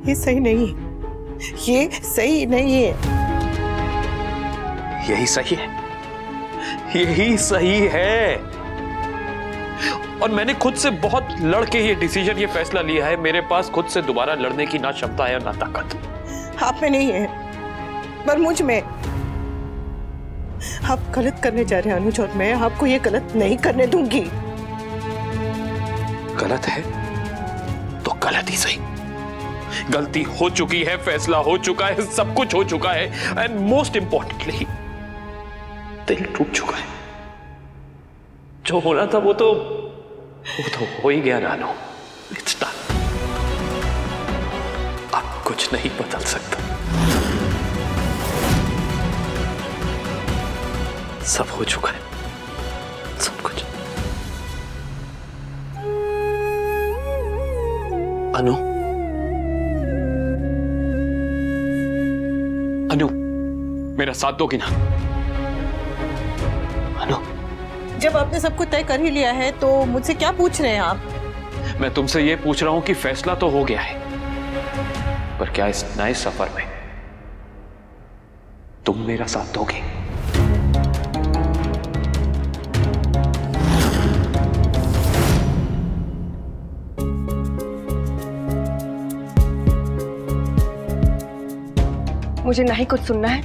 ये सही नहीं है, ये सही नहीं है। यही सही है, यही सही है। और मैंने खुद से बहुत लड़के ये डिसीजन, ये फैसला लिया है। मेरे पास खुद से दोबारा लड़ने की ना क्षमता है ना ताकत। आप में नहीं है, पर मुझ में। आप गलत करने जा रहे हैं अनुज, और मैं आपको ये गलत नहीं करने दूंगी। गलत है तो गलत ही सही। गलती हो चुकी है, फैसला हो चुका है, सब कुछ हो चुका है, एंड मोस्ट इंपॉर्टेंटली दिल टूट चुका है। जो होना था वो तो हो ही गया नानो। It's done. अब कुछ नहीं बदल सकता। सब हो चुका है, सब कुछ। अनु, अनु, मेरा साथ दोगी ना? अनु, जब आपने सब कुछ तय कर ही लिया है तो मुझसे क्या पूछ रहे हैं आप? मैं तुमसे ये पूछ रहा हूं कि फैसला तो हो गया है, पर क्या इस नए सफर में तुम मेरा साथ दोगे? मुझे ना ही कुछ सुनना है,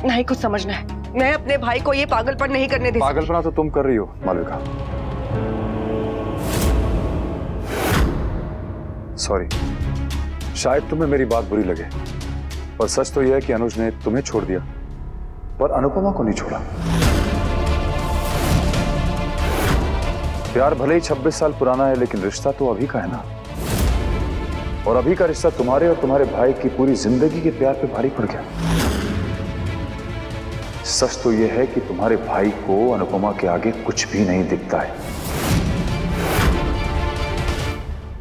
ना ही कुछ समझना है। मैं अपने भाई को ये पागलपन नहीं करने दे सकती। पागलपना तो तुम कर रही हो मालविका। सॉरी, शायद तुम्हें मेरी बात बुरी लगे, पर सच तो यह है कि अनुज ने तुम्हें छोड़ दिया, पर अनुपमा को नहीं छोड़ा। प्यार भले ही 26 साल पुराना है, लेकिन रिश्ता तो अभी का है ना। और अभी का रिश्ता तुम्हारे और तुम्हारे भाई की पूरी जिंदगी के प्यार पे भारी पड़ गया। सच तो यह है कि तुम्हारे भाई को अनुपमा के आगे कुछ भी नहीं दिखता है।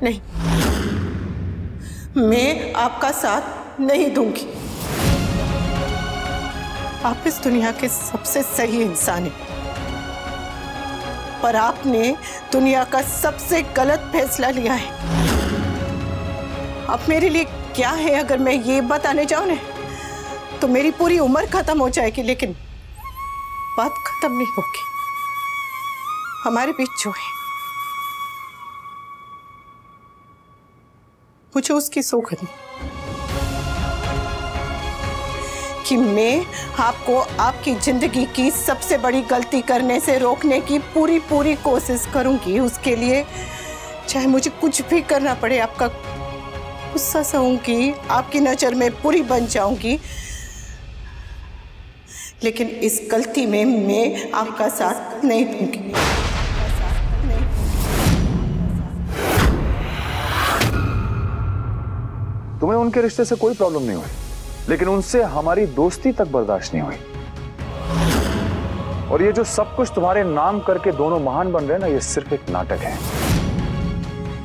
नहीं, मैं आपका साथ नहीं दूंगी। आप इस दुनिया के सबसे सही इंसान हैं, पर आपने दुनिया का सबसे गलत फैसला लिया है। अब मेरे लिए क्या है, अगर मैं ये बताने जाऊं ना तो मेरी पूरी उम्र खत्म हो जाएगी, लेकिन बात खत्म नहीं होगी। हमारे बीच जो है, मुझे उसकी सौगंध कि मैं आपको आपकी जिंदगी की सबसे बड़ी गलती करने से रोकने की पूरी कोशिश करूंगी। उसके लिए चाहे मुझे कुछ भी करना पड़े, आपका गुस्सा सहूंगी, आपकी नजर में बुरी बन जाऊंगी, लेकिन इस गलती में मैं आपका साथ नहीं दूंगी। तुम्हें उनके रिश्ते से कोई प्रॉब्लम नहीं हुई, लेकिन उनसे हमारी दोस्ती तक बर्दाश्त नहीं हुई। और ये जो सब कुछ तुम्हारे नाम करके दोनों महान बन रहे हैं ना, ये सिर्फ एक नाटक है।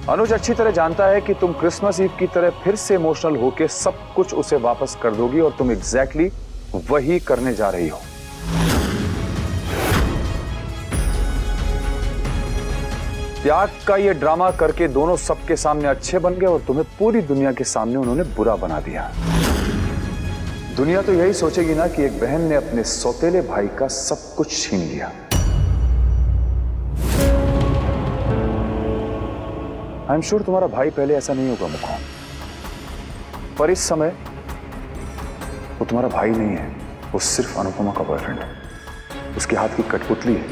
अनुज अच्छी तरह जानता है कि तुम क्रिसमस ईव की तरह फिर से इमोशनल होके सब कुछ उसे वापस कर दोगी, और तुम एग्जैक्टली वही करने जा रही हो। त्याग का ये ड्रामा करके दोनों सबके सामने अच्छे बन गए, और तुम्हें पूरी दुनिया के सामने उन्होंने बुरा बना दिया। दुनिया तो यही सोचेगी ना कि एक बहन ने अपने सौतेले भाई का सब कुछ छीन लिया। आई एम श्योर तुम्हारा भाई पहले ऐसा नहीं होगा मुखो, पर इस समय वो तुम्हारा भाई नहीं है, वो सिर्फ अनुपमा का बॉयफ्रेंड है। उसके हाथ की कठपुतली है,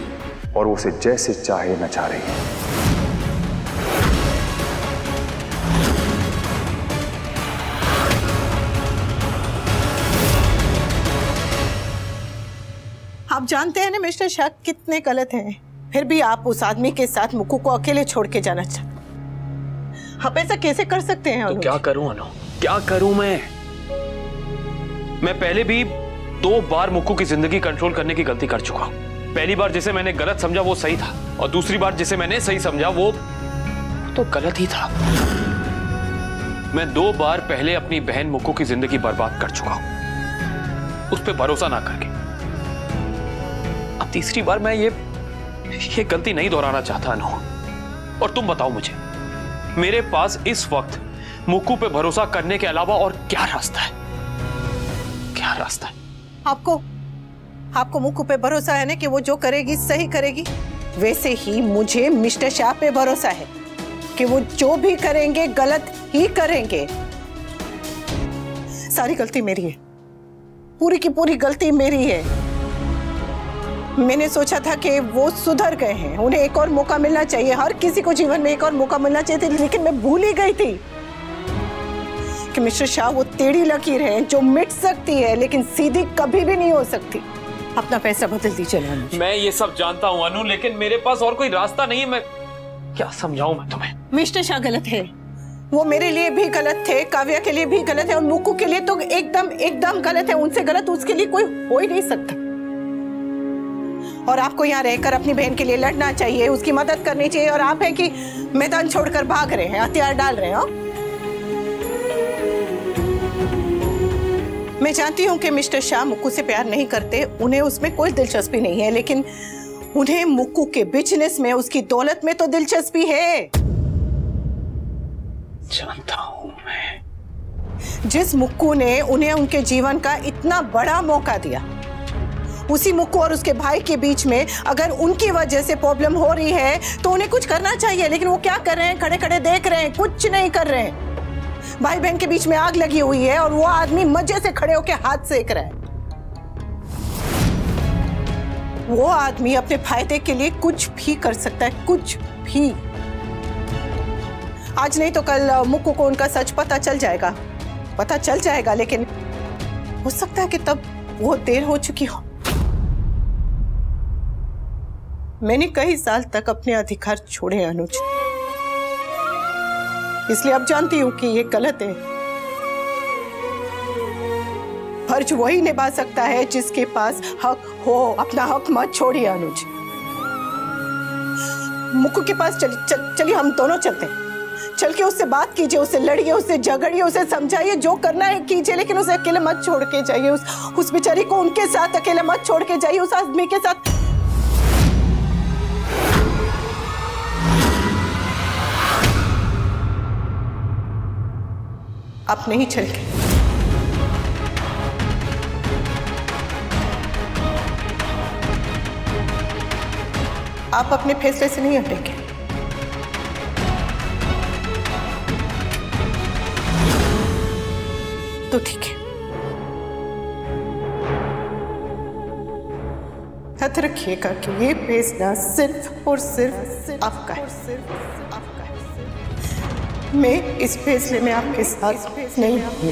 और वो उसे जैसे चाहे नचा रही है। आप जानते हैं ना मिस्टर शाह कितने गलत हैं, फिर भी आप उस आदमी के साथ मुक्कू को अकेले छोड़ के जाना चाहते। आप ऐसा कैसे कर सकते हैं? तो क्या करूं अनु, क्या करूं मैं? मैं पहले भी 2 बार मुक्कू की जिंदगी कंट्रोल करने की गलती कर चुका हूं। पहली बार जिसे मैंने गलत समझा वो सही था, और दूसरी बार जिसे मैंने सही समझा वो तो गलत ही था। मैं 2 बार पहले अपनी बहन मुक्कू की जिंदगी बर्बाद कर चुका हूं, उस पर भरोसा ना करके। अब तीसरी बार मैं ये ये गलती नहीं दोहराना चाहता अनु। और तुम बताओ मुझे, मेरे पास इस वक्त मुक्कू पे भरोसा करने के अलावा और क्या रास्ता है? क्या रास्ता है? आपको मुक्कू पे भरोसा है ना कि वो जो करेगी सही करेगी? वैसे ही मुझे मिस्टर शाह पे भरोसा है कि वो जो भी करेंगे गलत ही करेंगे। सारी गलती मेरी है, पूरी की पूरी गलती मेरी है। मैंने सोचा था कि वो सुधर गए हैं, उन्हें एक और मौका मिलना चाहिए। हर किसी को जीवन में एक और मौका मिलना चाहिए था, लेकिन मैं भूल ही गई थी कि मिस्टर शाह वो टेढ़ी लकीर है जो मिट सकती है लेकिन सीधी कभी भी नहीं हो सकती। अपना पैसा बदल दीजिए अनु। मैं ये सब जानता हूं अनु, लेकिन मेरे पास और कोई रास्ता नहीं है। मैं क्या समझाऊं मैं तुम्हें? मिस्टर शाह गलत है, वो मेरे लिए भी गलत थे, काव्या के लिए भी गलत है और मुक्कू के लिए तो एकदम गलत है। उनसे गलत उसके लिए कोई हो ही नहीं सकता। और आपको यहाँ रहकर अपनी बहन के लिए लड़ना चाहिए, उसकी मदद करनी चाहिए। और आप है कि मैदान छोड़कर भाग रहे हैं, हथियार डाल रहे हैं। मैं जानती हूँ कि मिस्टर शाह मुक्कू से प्यार नहीं करते, उन्हें उसमें कोई दिलचस्पी नहीं है, लेकिन उन्हें मुक्कू के बिजनेस में, उसकी दौलत में तो दिलचस्पी है। जानता हूं मैं। जिस मुक्कू ने उन्हें उनके जीवन का इतना बड़ा मौका दिया, उसी मुक्कू और उसके भाई के बीच में अगर उनकी वजह से प्रॉब्लम हो रही है तो उन्हें कुछ करना चाहिए। लेकिन वो क्या कर रहे हैं? खड़े खड़े देख रहे हैं, कुछ नहीं कर रहे हैं। भाई बहन के बीच में आग लगी हुई है और वो आदमी मजे से खड़े होकर हाथ सेक रहा है। वो आदमी अपने फायदे के लिए कुछ भी कर सकता है, कुछ भी। आज नहीं तो कल मुक्कू को उनका सच पता चल जाएगा, लेकिन हो सकता है कि तब बहुत देर हो चुकी हो। मैंने कई साल तक अपने अधिकार छोड़े अनुज, इसलिए अब जानती हूं कि ये गलत है। फर्ज वही निभा सकता है जिसके पास हक हो। अपना हक मत छोड़िए अनुज। मुक्कू के पास चलिए हम दोनों चलते हैं। चल के उससे बात कीजिए, उससे लड़िए, उससे झगड़िए, उसे समझाइए, जो करना है कीजिए, लेकिन उसे अकेले मत छोड़ के जाइए। उस बेचारी को उनके साथ अकेले मत छोड़ के जाइए, उस आदमी के साथ। आप नहीं चल के। आप अपने फैसले से नहीं हटेंगे। तो ठीक है, याद रखिएगा कि ये फैसला सिर्फ और सिर्फ आपका है। मैं इस फैसले में आपके साथ नहीं हूँ।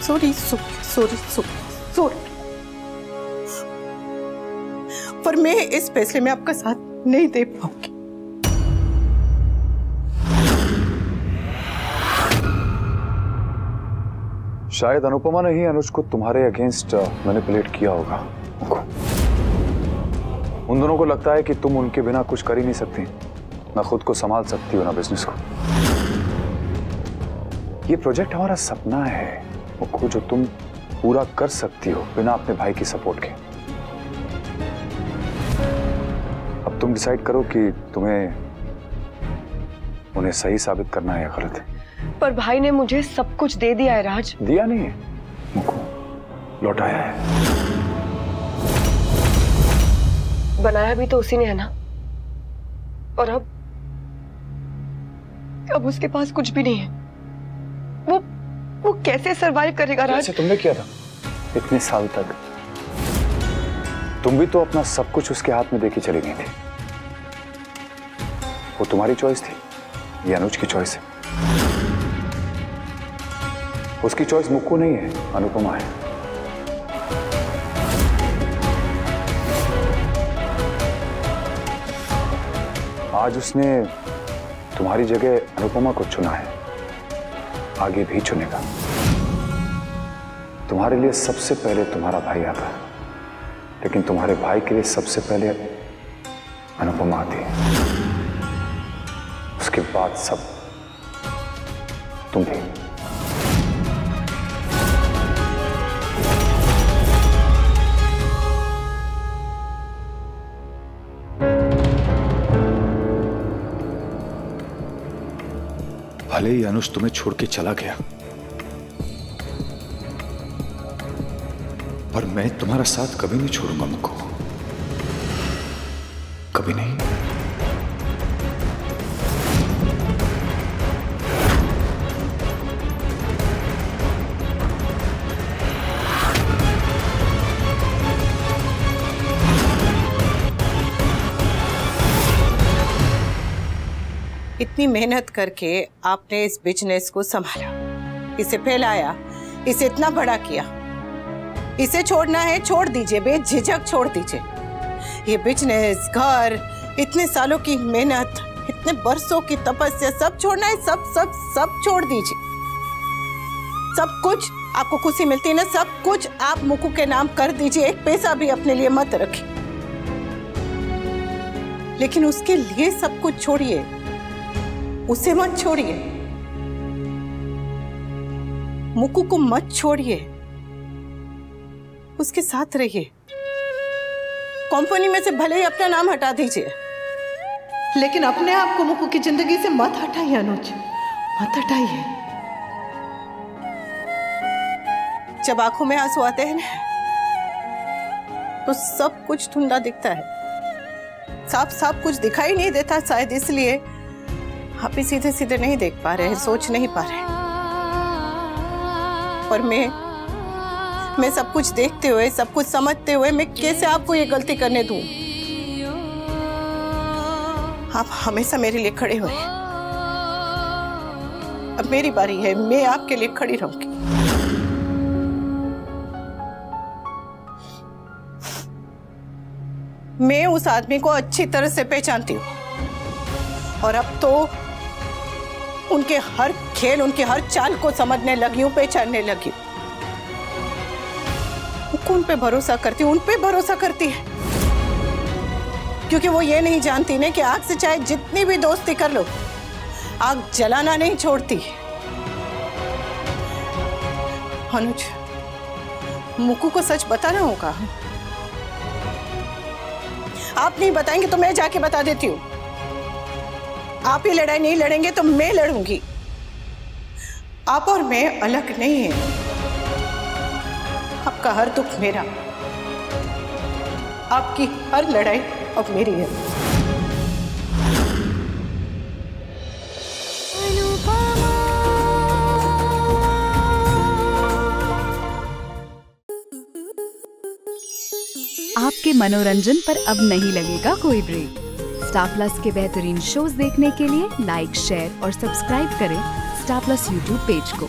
सॉरी, पर मैं इस फैसले में आपका साथ नहीं दे पाऊंगी। शायद अनुपमा ने ही अनुज को तुम्हारे अगेंस्ट मैनिपुलेट किया होगा। उन दोनों को लगता है कि तुम उनके बिना कुछ कर ही नहीं सकती, ना खुद को संभाल सकती हो ना बिजनेस को। ये प्रोजेक्ट हमारा सपना है मुक्कू, जो तुम पूरा कर सकती हो बिना अपने भाई की सपोर्ट के। अब तुम डिसाइड करो कि तुम्हें उन्हें सही साबित करना है या गलत है। पर भाई ने मुझे सब कुछ दे दिया है राज। दिया नहीं है मुक्कू, लौटाया है। बनाया भी तो उसी ने है ना। और अब उसके पास कुछ भी नहीं है। वो कैसे सरवाइव करेगा राज? जैसे तुमने किया था इतने साल तक। तुम भी तो अपना सब कुछ उसके हाथ में देके चली गई थी। वो तुम्हारी चॉइस थी, ये अनुज की चॉइस है। उसकी चॉइस मुक्कू नहीं है, अनुपमा है। आज उसने तुम्हारी जगह अनुपमा को चुना है, आगे भी चुनेगा। तुम्हारे लिए सबसे पहले तुम्हारा भाई आता है, लेकिन तुम्हारे भाई के लिए सबसे पहले अनुपमा आती है। उसके बाद सब तुम भी। भले ही अनुज तुम्हें छोड़ के चला गया, पर मैं तुम्हारा साथ कभी नहीं छोड़ूंगा मुक्को, कभी नहीं। इतनी मेहनत करके आपने इस बिजनेस को संभाला, इसे फैलाया, इसे इतना बड़ा किया। इसे छोड़ना है छोड़ दीजिए, बेझिझक छोड़ दीजिए। ये बिजनेस, घर, इतने सालों की मेहनत, इतने बरसों की तपस्या, सब छोड़ना है, सब सब सब छोड़ दीजिए। सब कुछ आपको खुशी मिलती है ना, सब कुछ आप मुक्कू के नाम कर दीजिए। एक पैसा भी अपने लिए मत रखिए, लेकिन उसके लिए सब कुछ छोड़िए, उसे मत छोड़िए, मुक्कू को मत छोड़िए, उसके साथ रहिए। कंपनी में से भले ही अपना नाम हटा दीजिए, लेकिन अपने आप को मुक्कू की जिंदगी से मत हटाइए अनुज, मत हटाइए। जब आंखों में आंसू आते हैं ना, तो सब कुछ धुंधला दिखता है, साफ साफ कुछ दिखाई नहीं देता। शायद इसलिए आप भी सीधे सीधे नहीं देख पा रहे हैं, सोच नहीं पा रहे। और मैं सब कुछ देखते हुए, सब कुछ समझते हुए, मैं कैसे आपको ये गलती करने दूं? आप हमेशा मेरे लिए खड़े हुए हैं, अब मेरी बारी है, मैं आपके लिए खड़ी रहूंगी। मैं उस आदमी को अच्छी तरह से पहचानती हूँ, और अब तो उनके हर खेल, उनके हर चाल को समझने लगी हूँ, पहचानने लगी हूँ। उन पे भरोसा करती हूँ, उन पे भरोसा करती है, क्योंकि वो ये नहीं जानती ना कि आग से चाहे जितनी भी दोस्ती कर लो, आग जलाना नहीं छोड़ती। अनुज, मुक्कू को सच बताना होगा। आप नहीं बताएंगे तो मैं जाके बता देती हूँ। आप ही लड़ाई नहीं लड़ेंगे तो मैं लड़ूंगी। आप और मैं अलग नहीं है, आपका हर दुख मेरा, आपकी हर लड़ाई अब मेरी है। आपके मनोरंजन पर अब नहीं लगेगा कोई ब्रेक। स्टार प्लस के बेहतरीन शोज देखने के लिए लाइक, शेयर और सब्सक्राइब करें स्टार प्लस यूट्यूब पेज को।